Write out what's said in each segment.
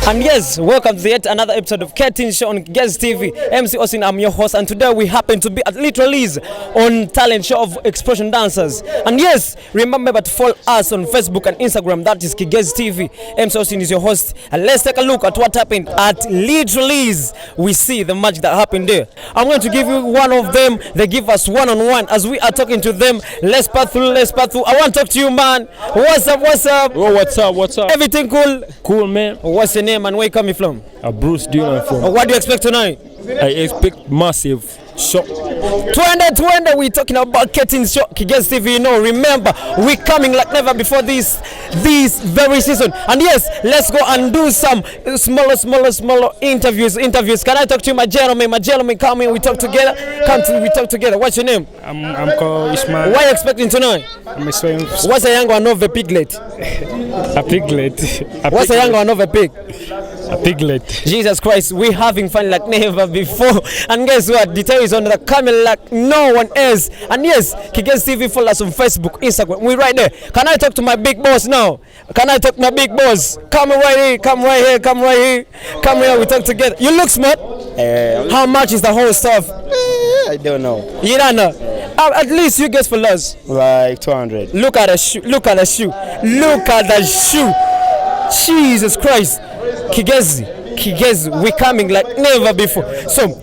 And yes, welcome to yet another episode of Ketin Show on Guest TV. MC Austin, I'm your host, and today we happen to be at Literally's on talent show of Expression Dancers. And yes, remember to follow us on Facebook and Instagram, that is Guest TV. MC Austin is your host, and let's take a look at what happened at Literally's. We see the magic that happened there. I'm going to give you one of them. They give us one-on-one as we are talking to them. Let's pass through. I want to talk to you, man. What's up? Oh, what's up? Everything cool? Cool, man. What's your name and where you coming from? Bruce Dillon from. What do you expect tonight? I expect massive shock. 2020, we're talking about Ketin Show, Guest TV. You know, remember, we're coming like never before this very season. And yes, let's go and do some smaller interviews. Can I talk to you, my gentleman? Come in, we talk together. We talk together. What's your name? I'm called Ismail. What are you expecting tonight? I'm expecting. What's a young one of a piglet? A piglet. What's a young one of a pig? A piglet. Jesus Christ, we're having fun like never before. And guess what? The tail is on the camera like no one else. And yes, Guest TV, follow us on Facebook, Instagram. We're right there. Can I talk to my big boss now? Come right here. Come here, we talk together. You look smart. How much is the whole stuff? I don't know. You don't know. At least you guess for us. Like 200. Look at the shoe. Jesus Christ. Kigezi, we're coming like never before. So,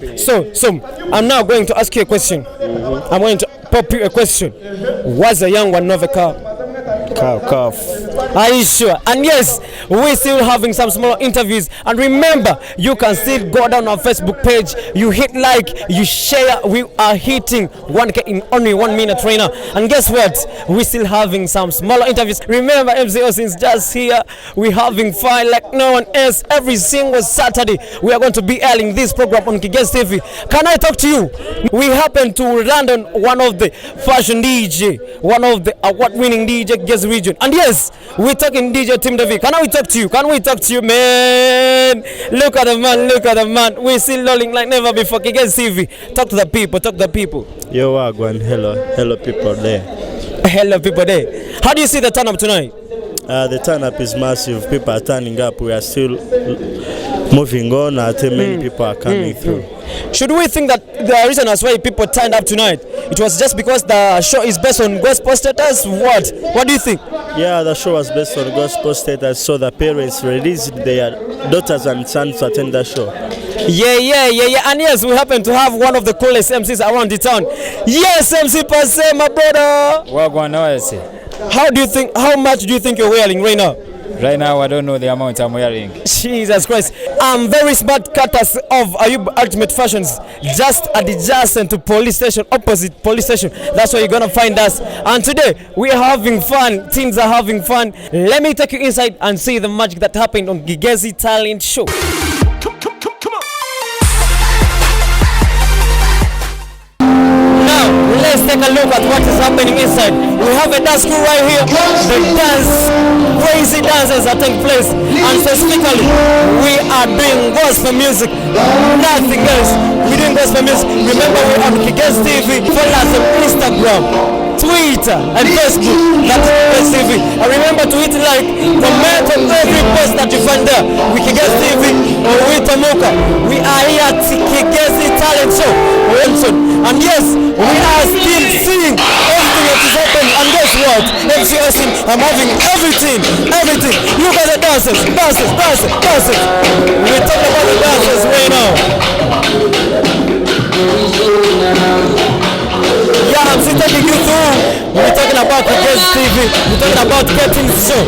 I'm now going to ask you a question. I'm going to pop you a question. What's a young one of a car? Calf. Are you sure? And yes, we're still having some small interviews. And remember, you can still go down our Facebook page. You hit like, you share. We are hitting 1K in only 1 minute right now. And guess what? We're still having some smaller interviews. Remember, MC Austin's just here. We're having fun like no one else. Every single Saturday, we are going to be airing this program on Guest TV. Can I talk to you? We happen to land on one of the fashion DJ, one of the award-winning DJ Guest region. And yes, we're talking DJ Tim David. Can we talk to you, man? Look at the man. We're still rolling like never before. Guest TV. Talk to the people. Yo, Wagwan. Hello, people there. Hello, people there. How do you see the turn up tonight? The turn up is massive. People are turning up. We are still moving on. I think many people are coming through. Should we think that the reason as why people turned up tonight, it was just because the show is based on gospel status? What do you think? Yeah, the show was based on gospel status, so the parents released their daughters and sons to attend the show. Yeah. And yes, we happen to have one of the coolest MCs around the town. Yes, MC Passe, my brother. How much do you think you're wearing right now? Right now, I don't know the amount I'm wearing. Jesus Christ. I'm very smart cutters of Ayub Ultimate Fashions, just adjacent to opposite police station. That's where you're going to find us. And today, we're having fun. Teams are having fun. Let me take you inside and see the magic that happened on Gigezi Talent Show. Let's take a look at what is happening inside. We have a dance crew right here. Crazy dances that take place. And specifically, we are doing gospel music. Nothing else. We're doing gospel music. Remember, we're on Guest TV. Follow us on Instagram, Twitter, and Facebook. That's Guest TV. And remember to hit like, comment on every post that you find there. We Guest TV or with Tamuka. We are here at Gigezi Talent Show. And yes, we are still seeing everything that is happening. And guess what? MC Austin, I'm having everything. You got the dancers. We're talking about the dancers right now. Yeah, I'm still taking you through. We're talking about the Guest TV. We're talking about Ketin Show.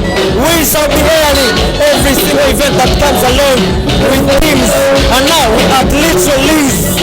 We shall be airing every single event that comes along with teams. And now we are Literally's.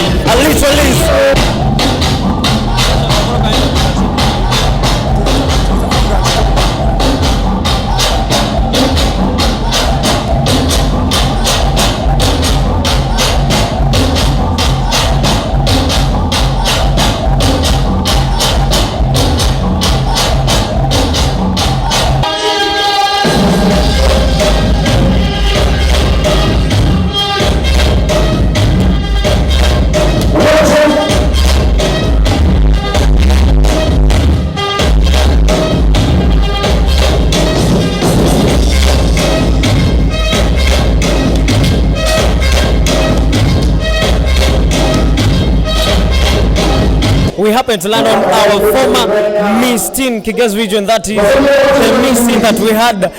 we happen to land on our former Miss Teen Kigas region. That is the Miss Teen that we had.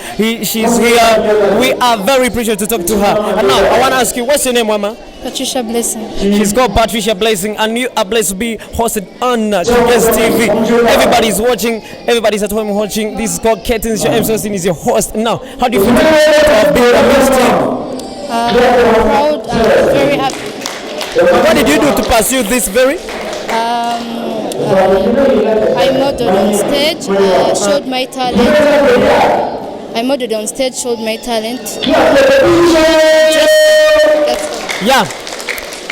She's here. We are very appreciative to talk to her. And now I want to ask you, what's your name, Mama? Patricia Blessing. She's called Patricia Blessing, and you are blessed to be hosted on Kigas TV. Everybody's watching, everybody's at home watching. This is called Kettins. Your MC Austin is your host. Now, how do you feel to have been a Miss Teen? Proud and very happy. What did you do to pursue this very? I modeled on stage, showed my talent. I modeled on stage, showed my talent. That's all. Yeah,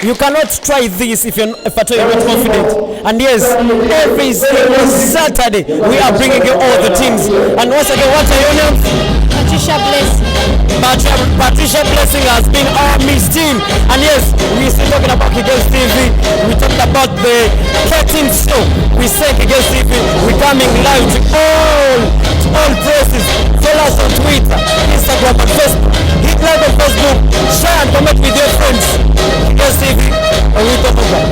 you cannot try this if you're not confident. And yes, every single Saturday we are bringing you all the teams. And once again, what are your names? Patricia Blessing. Patricia Blessing has been our Miss Teen. And yes, we're still talking about Kigas TV. We talked about the Kettins show. We say Kigas TV. We're coming live to all places. Follow us on Twitter, Instagram, and Facebook. Hit like on Facebook. Share and comment with your friends. Kigas TV, and we talk about.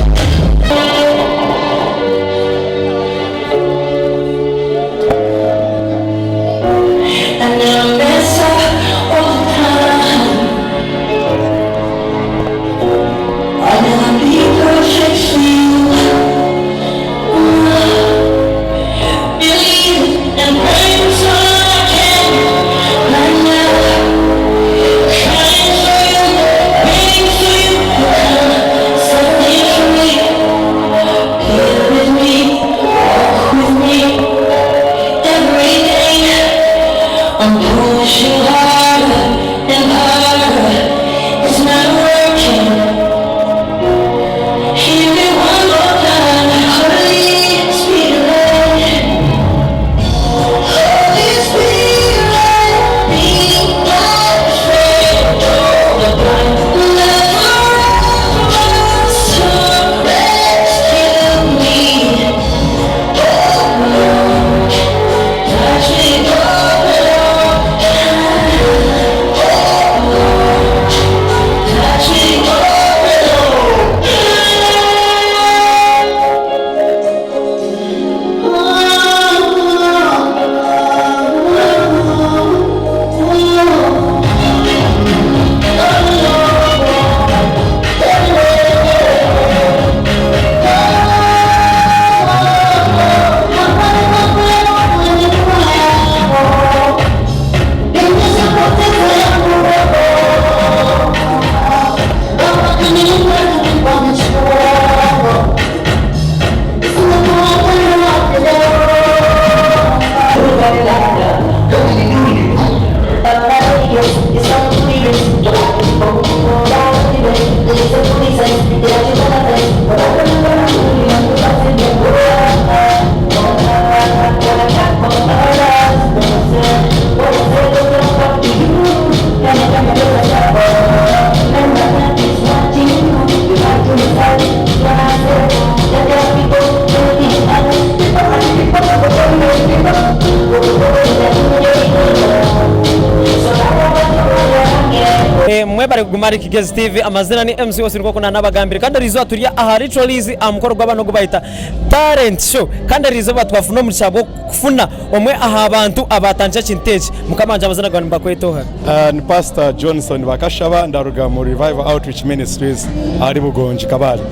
mwebare kugumari Kigas TV amazina ni MC Austin ko kuna nabagambira kandi rizo turiya aha ritualize amukoro gw'abantu gubayita talent show kandi rizo batwafuna mu cyabo kufuna omwe aha abantu abatanje kinteje mukamanje amazina gwa mbakwetoha ni Pastor Johnson Bakashaba ndaruga mu Revival Outreach Ministries ari Bugonji Kabale.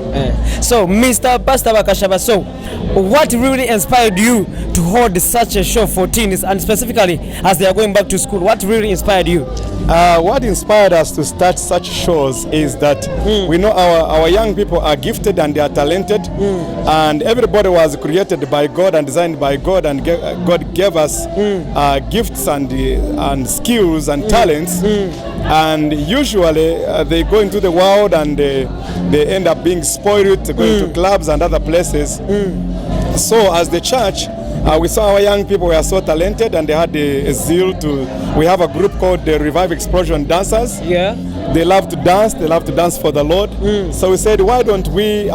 So Mr. Pastor Bakashaba, so what really inspired you to hold such a show for teens, and specifically as they are going back to school? What really inspired you? What inspired us to start such shows is that we know our young people are gifted and they are talented, and everybody was created by God and designed by God, and God gave us gifts and skills and talents, and usually they go into the world and they end up being spoiled, going to clubs and other places. So as the church, we saw our young people were so talented and they had a zeal to. We have a group called the Revive Explosion Dancers. Yeah. They love to dance. They love to dance for the Lord. So we said, why don't we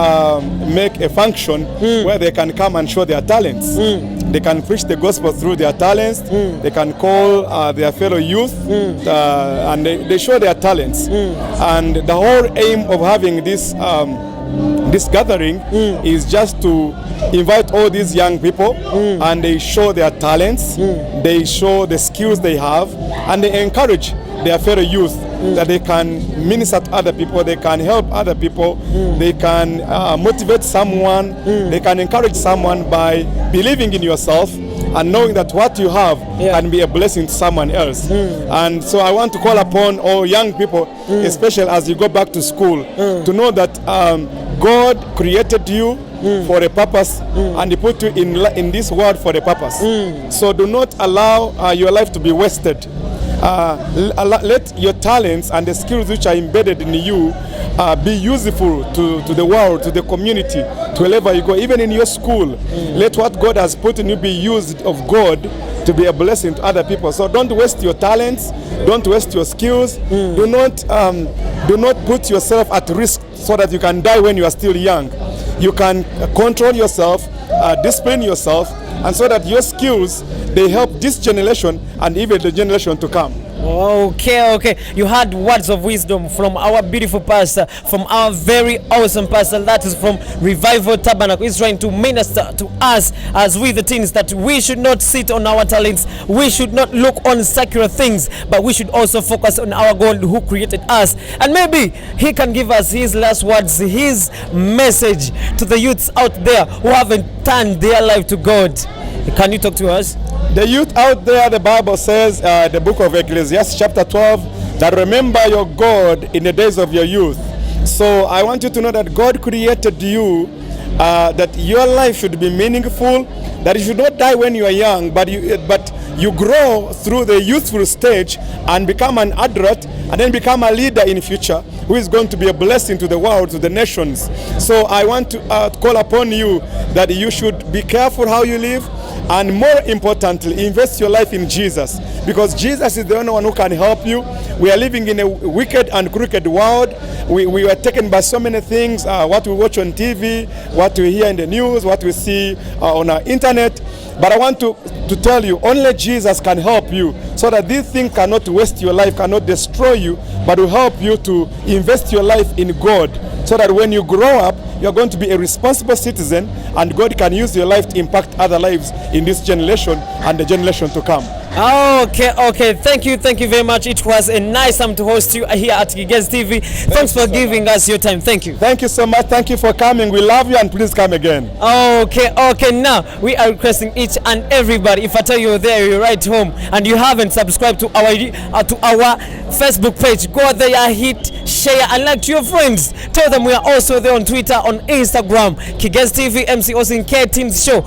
make a function where they can come and show their talents? They can preach the gospel through their talents. They can call their fellow youth and they show their talents. And the whole aim of having this this gathering is just to invite all these young people and they show their talents, they show the skills they have, and they encourage their fellow youth that they can minister to other people, they can help other people, they can motivate someone, they can encourage someone by believing in yourself and knowing that what you have can be a blessing to someone else. And so I want to call upon all young people, especially as you go back to school, to know that God created you for a purpose and He put you in this world for a purpose. So do not allow your life to be wasted. Let your talents and the skills which are embedded in you be useful to the world, to the community, to wherever you go, even in your school. Let what God has put in you be used of God to be a blessing to other people. So don't waste your talents, don't waste your skills, do not put yourself at risk so that you can die when you are still young. You can control yourself, discipline yourself, and so that your skills, they help this generation and even the generation to come. Okay. You had words of wisdom from our beautiful pastor, from our very awesome pastor, that is from Revival Tabernacle. He's trying to minister to us as we the teens that we should not sit on our talents, we should not look on secular things, but we should also focus on our God who created us. And maybe he can give us his last words, his message to the youths out there who haven't turned their life to God. Can you talk to us? The youth out there, the Bible says, the book of Ecclesiastes chapter 12, that remember your God in the days of your youth. So I want you to know that God created you, that your life should be meaningful, that you should not die when you are young, but you grow through the youthful stage and become an adult and then become a leader in future who is going to be a blessing to the world, to the nations. So I want to call upon you that you should be careful how you live, and more importantly, invest your life in Jesus, because Jesus is the only one who can help you. We are living in a wicked and crooked world. We are taken by so many things, what we watch on TV, what we hear in the news, what we see on our internet. But I want to tell you, only Jesus can help you, so that this thing cannot waste your life, cannot destroy you, but will help you to invest your life in God, so that when you grow up, you're going to be a responsible citizen, and God can use your life to impact other lives in this generation and the generation to come. Okay. Thank you very much. It was a nice time to host you here at Kigezi TV. Thanks for giving us your time. Thank you. Thank you so much. Thank you for coming. We love you, and please come again. Okay. Now we are requesting each and everybody, if I tell you there, you're right home and you haven't subscribed to our Facebook page, go there, hit share and like to your friends. Tell them we are also there on Twitter, on Instagram. Kigezi TV, MC Osin K Teams Show.